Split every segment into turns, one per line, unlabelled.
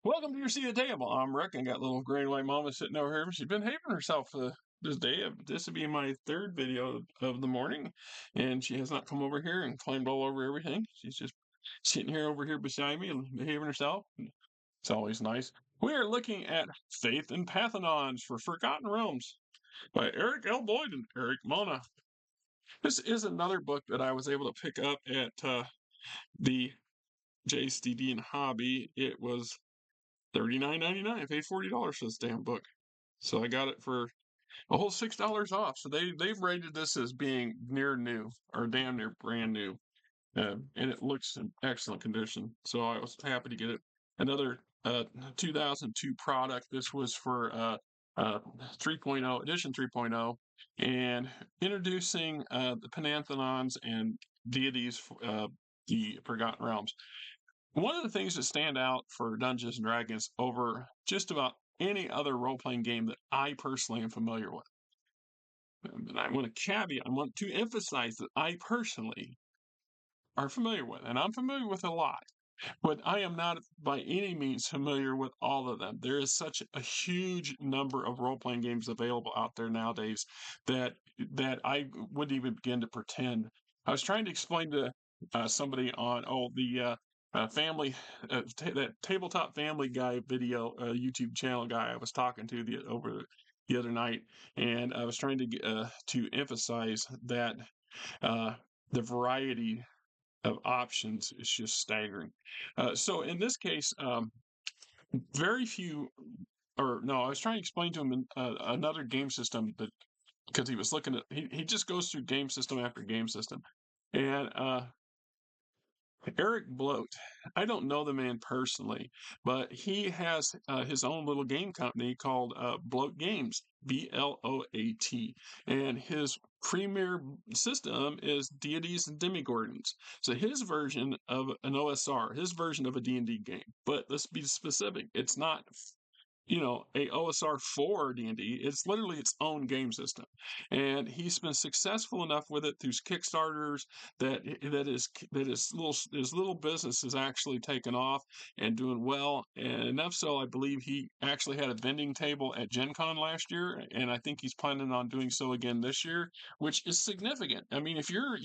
Welcome to your seat at the table. I'm Rick. I got little gray white mama sitting over here. She's been behaving herself this day. This will be my third video of the morning, and she has not come over here and climbed all over everything. She's just sitting here over here beside me and behaving herself. It's always nice. We are looking at Faith and Pantheons for Forgotten Realms by Eric L. Boyd and Eric Mona. This is another book that I was able to pick up at the JCD and Hobby. It was $39.99. I paid $40 for this damn book, so I got it for a whole $6 off. So they've rated this as being near new or damn near brand new, and it looks in excellent condition. So I was happy to get it. Another 2002 product. This was for 3.0 edition 3.0, and introducing the Pantheons and deities, the Forgotten Realms. One of the things that stand out for Dungeons and Dragons over just about any other role playing game that I personally am familiar with, and I want to emphasize that I personally are familiar with, and I'm familiar with a lot, but I am not by any means familiar with all of them. There is such a huge number of role playing games available out there nowadays that I wouldn't even begin to pretend. I was trying to explain to somebody on the family that tabletop family guy video YouTube channel guy I was talking to over the other night, and I was trying to emphasize that uh, the variety of options is just staggering. So in this case, very few, or no, I was trying to explain to him another game system that because he was looking at he just goes through game system after game system, and Eric Bloat. I don't know the man personally, but he has his own little game company called Bloat Games, Bloat, and his premier system is deities and demigorgons. So his version of an OSR, his version of a D&D game. But let's be specific. It's not a OSR for D&D. It's literally its own game system, and he's been successful enough with it through Kickstarters that his little business is actually taken off and doing well. And enough so, I believe he actually had a vending table at Gen Con last year, and I think he's planning on doing so again this year, which is significant. I mean, if you're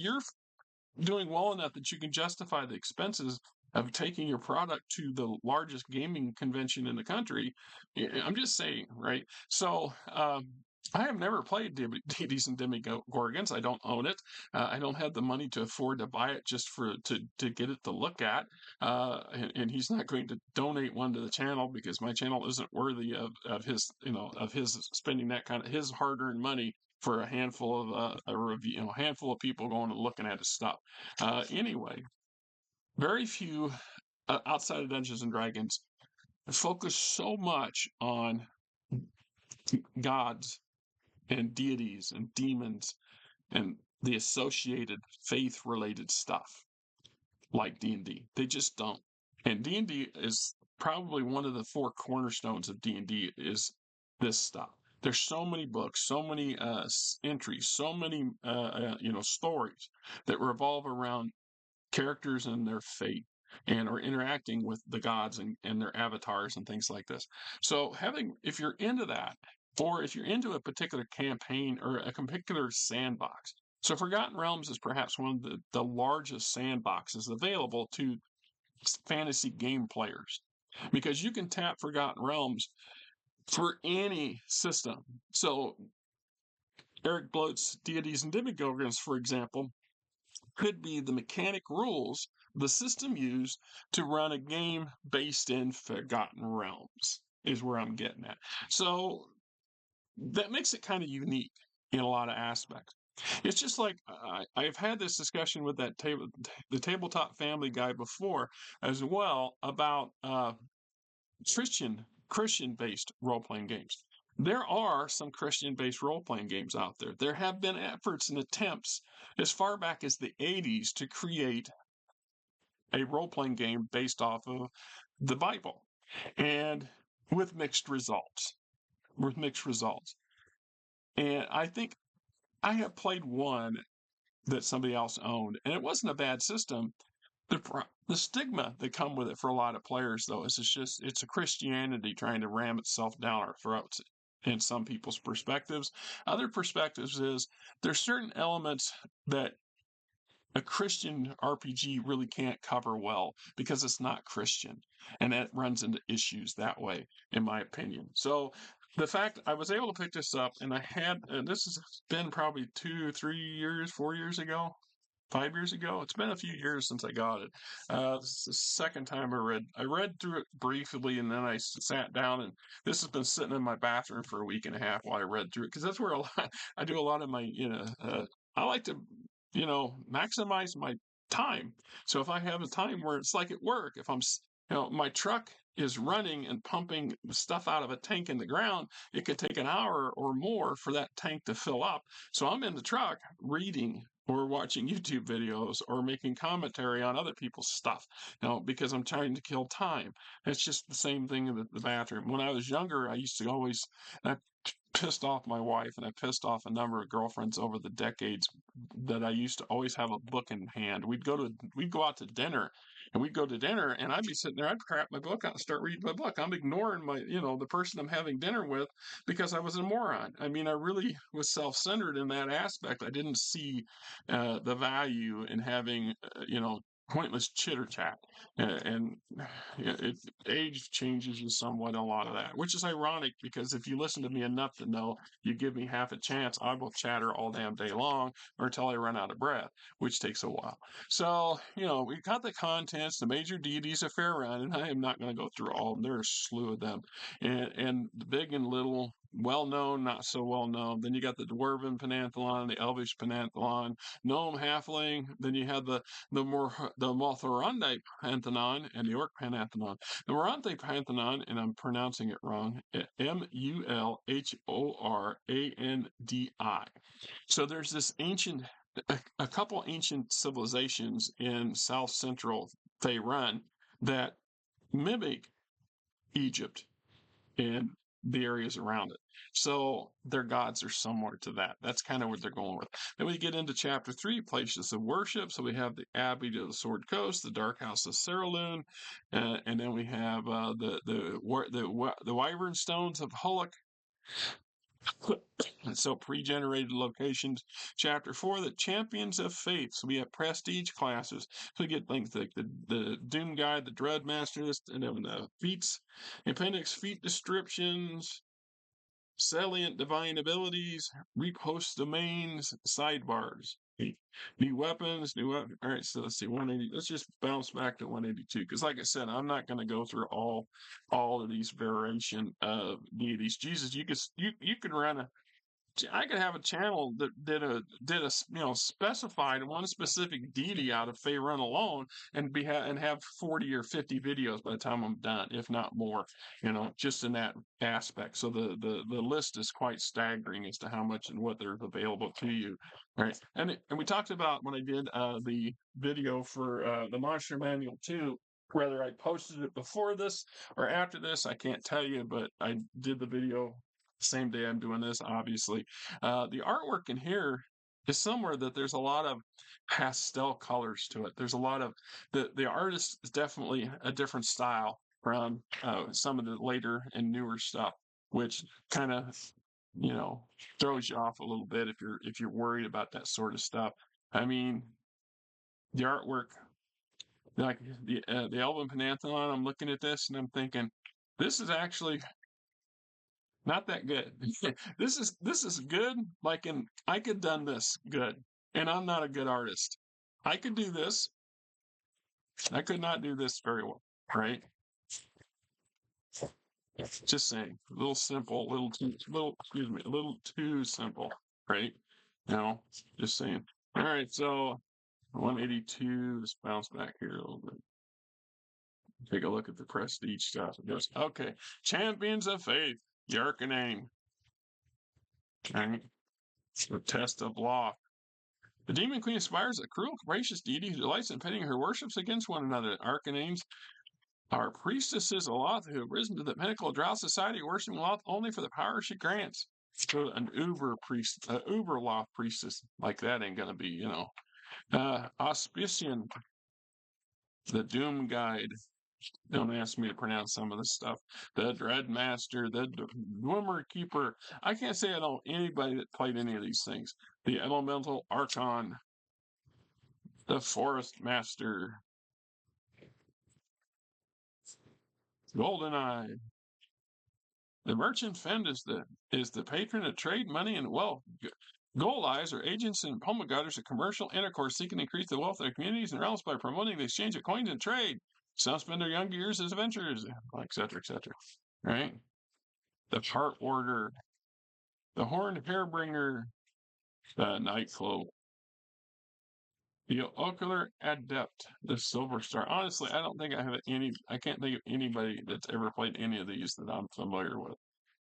doing well enough that you can justify the expenses of taking your product to the largest gaming convention in the country. I'm just saying, right? So I have never played Deities and Demigorgons. I don't own it. I don't have the money to afford to buy it just to get it to look at. And he's not going to donate one to the channel because my channel isn't worthy of his spending that kind of his hard-earned money for a handful of a review, a handful of people going and looking at his stuff. Anyway, very few outside of Dungeons and Dragons focus so much on gods and deities and demons and the associated faith-related stuff like D&D. They just don't. And D&D is probably one of the four cornerstones of D&D is this stuff. There's so many books, so many entries, so many stories that revolve around characters and their fate and are interacting with the gods and their avatars and things like this. So if you're into that, or if you're into a particular campaign or a particular sandbox. So Forgotten Realms is perhaps one of the largest sandboxes available to fantasy game players because you can tap Forgotten Realms for any system. So Eric Bloat's Deities and Demigorgons, for example, could be the mechanic rules the system used to run a game based in Forgotten Realms, is where I'm getting at. So that makes it kind of unique in a lot of aspects. It's just like I've had this discussion with the tabletop family guy before as well about Christian-based role-playing games. There are some Christian-based role-playing games out there. There have been efforts and attempts as far back as the 80s to create a role-playing game based off of the Bible, and with mixed results. And I think I have played one that somebody else owned, and it wasn't a bad system, the stigma that come with it for a lot of players, though, is it's a Christianity trying to ram itself down our throats in some people's perspectives. Other perspectives is there's certain elements that a Christian RPG really can't cover well because it's not Christian, and that runs into issues that way, in my opinion. So the fact I was able to pick this up, and this has been probably 2, 3 years, 4 years ago, 5 years ago. It's been a few years since I got it. This is the second time I read. I read through it briefly, and then I sat down, and this has been sitting in my bathroom for a week and a half while I read through it because that's where I do a lot of my, I like to, maximize my time. So if I have a time where it's like at work, if my truck is running and pumping stuff out of a tank in the ground, it could take an hour or more for that tank to fill up. So I'm in the truck reading or watching YouTube videos or making commentary on other people's stuff, because I'm trying to kill time. It's just the same thing in the bathroom. When I was younger, I used to always, I pissed off my wife and I pissed off a number of girlfriends over the decades that I used to always have a book in hand. We'd go out to dinner and we'd go to dinner and I'd be sitting there, I'd crap my book out and start reading my book. I'm ignoring the person I'm having dinner with because I was a moron. I mean, I really was self-centered in that aspect. I didn't see the value in having, pointless chitter chat. And age changes you somewhat a lot of that, which is ironic because if you listen to me enough to know you give me half a chance, I will chatter all damn day long or until I run out of breath, which takes a while. So, we got the contents, the major deities of Faerun, and I am not going to go through all of them. There are a slew of them. And the big and little, well-known, not so well-known. Then you got the Dwarven Pantheon, the Elvish Pantheon, Gnome Halfling. Then you have the Mothoronde Pantheon and the Orc Pantheon. The Moranthe Pantheon, and I'm pronouncing it wrong, Mulhorandi. So there's this a couple ancient civilizations in South Central Faerun that mimic Egypt and the areas around it. So their gods are similar to that. That's kind of what they're going with. Then we get into chapter 3, places of worship. So we have the Abbey to the Sword Coast, the Dark House of Ceraloon, and then we have the Wyvern Stones of Hullock. So pre-generated locations. Chapter 4, the Champions of Faith. So we have prestige classes. So we get things like the Doom Guide, the Dread Masters, and then the feats, appendix feat descriptions, salient divine abilities, repost domains, sidebars. New weapons, All right, so let's see, 180. Let's just bounce back to 182 because, like I said, I'm not going to go through all of these variation of deities. Jesus, you could run I could have a channel that did a specified one specific deity out of Faerun alone and have 40 or 50 videos by the time I'm done, if not more, just in that aspect. So the list is quite staggering as to how much and what there's available to you. Right. And we talked about when I did the video for the Monster Manual 2, whether I posted it before this or after this, I can't tell you, but I did the video same day I'm doing this, obviously. The artwork in here is somewhere that there's a lot of pastel colors to it. There's a lot of the artist is definitely a different style from some of the later and newer stuff, which kind of throws you off a little bit if you're worried about that sort of stuff. I mean, the artwork, like the Elven Pantheon, I'm looking at this and I'm thinking, this is actually not that good. This is good. I could done this good, and I'm not a good artist. I could do this. I could not do this very well, right? Just saying, a little simple, excuse me, a little too simple, right? Just saying. All right, so 182. Let's bounce back here a little bit. Take a look at the prestige stuff. It goes, okay, Champions of Faith, Yarkanane. Okay. The test of law. The Demon Queen aspires a cruel, capricious deity who delights in pitting her worships against one another. Arcananes are priestesses of Loth who have risen to the pinnacle of Drow society, worshiping Loth only for the power she grants. So an uber Loth priestess like that ain't gonna be, Auspician. the Doom Guide. Don't ask me to pronounce some of this stuff. The Dreadmaster, the Dwemer Keeper. I can't say I know anybody that played any of these things. The Elemental Archon, the Forest Master, Goldeneye. The Merchant Fend is the patron of trade, money, and wealth. Gold eyes are agents and promulgators of commercial intercourse seeking to increase the wealth of their communities and realms by promoting the exchange of coins and trade. Some spend their young years as adventurers, etc., etc. Right? The Heart Warder, the Horned Hairbringer, the Night Cloak, the Ocular Adept, the Silver Star. Honestly, I don't think I can't think of anybody that's ever played any of these that I'm familiar with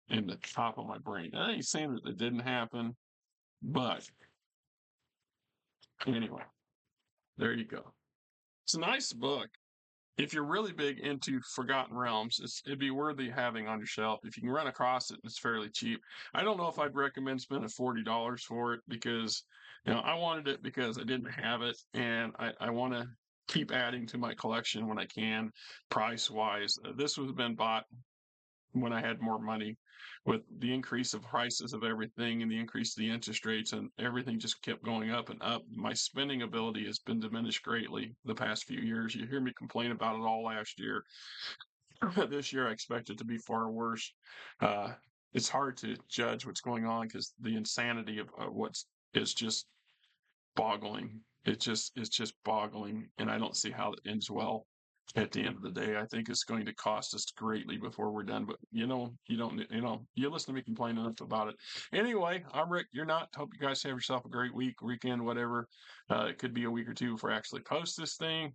in the top of my brain. I ain't saying that it didn't happen, but anyway, there you go. It's a nice book. If you're really big into Forgotten Realms, it'd be worthy having on your shelf. If you can run across it, it's fairly cheap. I don't know if I'd recommend spending $40 for it because, I wanted it because I didn't have it, and I want to keep adding to my collection when I can, price wise. This was been bought when I had more money. With the increase of prices of everything and the increase of the interest rates, and everything just kept going up and up, my spending ability has been diminished greatly the past few years. You hear me complain about it all last year. This year I expect it to be far worse. Uh, it's hard to judge what's going on because the insanity of what's is just boggling. It's just boggling, and I don't see how it ends well. At the end of the day, I think it's going to cost us greatly before we're done. But you don't, you listen to me complain enough about it. Anyway, I'm Rick. You're not. Hope you guys have yourself a great week, weekend, whatever. It could be a week or two before I actually post this thing.